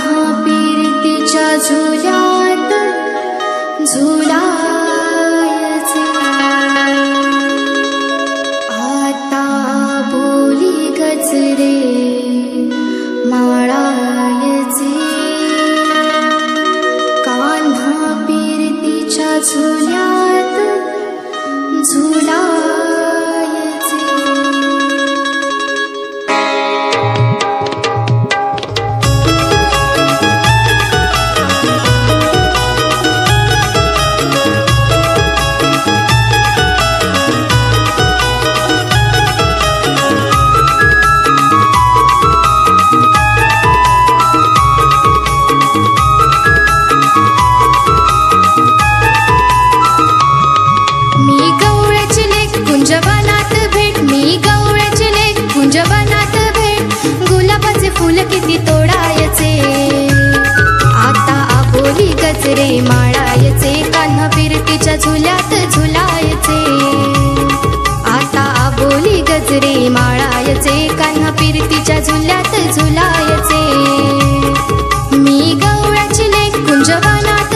कान्हा पीरतीच्या झुल्यात झुलायचे। आता बोली गजरे माळायचे। कान्हा पीरतीच्या झुल्यात झुलायचे। गजरे माळायचे। कान्हा पीरतीच्या झुल्यात झुलायचे। आता आबोली गजरे माळायचे। कान्हा पीरतीच्या झुल्यात झुलायचे। मी गवळ्याची लेक कुंजवनात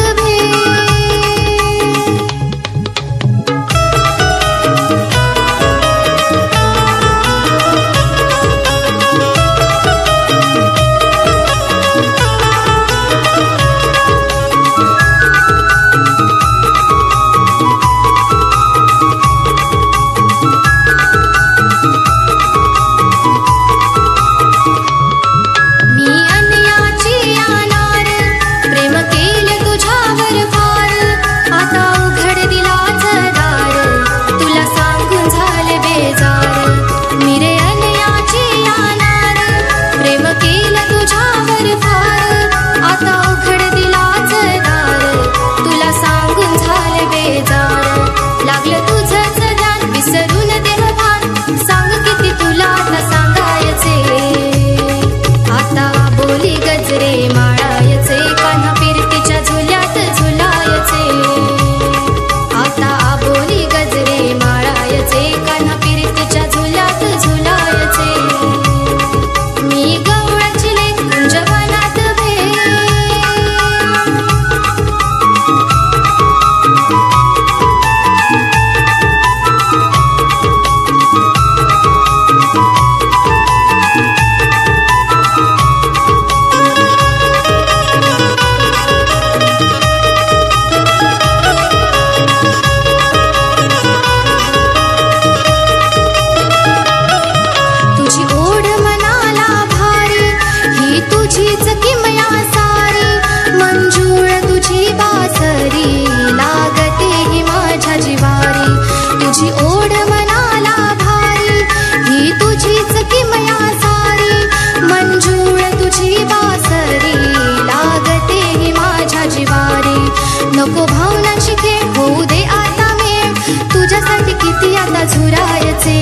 नको भावना शिके होऊ दे आता मेळ। तुझ्यासाठी किती आता झुरायचे।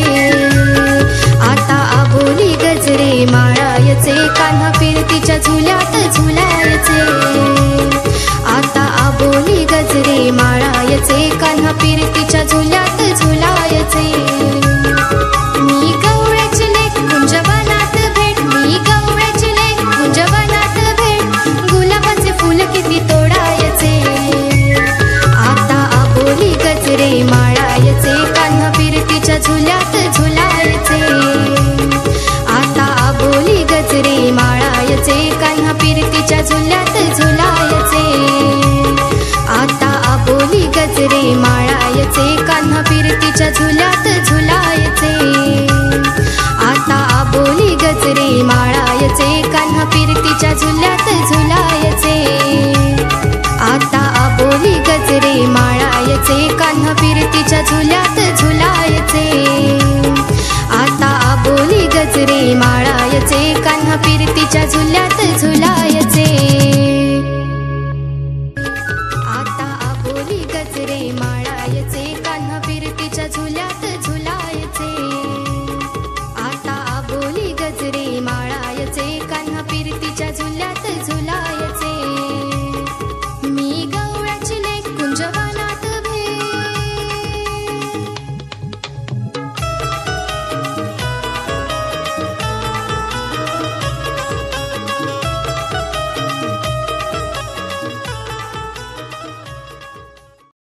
आता आबोली गजरे माळायचे। कान्हा पीरतीच्या झुल्यात झुलायचे। आता आबोली गजरे माळायचे। कान्हा पीरतीच्या झुल्यात झुलायचे। मी गवळ्याची लेक कुंजवनात भेट। मी गवळ्याची लेक कुंजवनात भेट। गुलाबाचे फुल किती तोडायचे। गजरे माळायचे। कान्हा पीरतीच्या झुल्यात झुलायचे। आता आबोली गजरे माळायचे। कान्हा पीरतीच्या झुल्यात झुलायचे। आता आबोली गजरे माळायचे। कान्हा पीरतीच्या झुल्यात झुलायचे। आता आबोली गजरे माळायचे। कान्हा पीरतीच्या झुल्यात झुलायचे। आता आबोली गजरे माळायचे। कान्हा पीरतीच्या झुल्यात झुलायचे। आता आबोली गजरे माळायचे। कान्हा पीरतीच्या झुल्यात झुलायचे।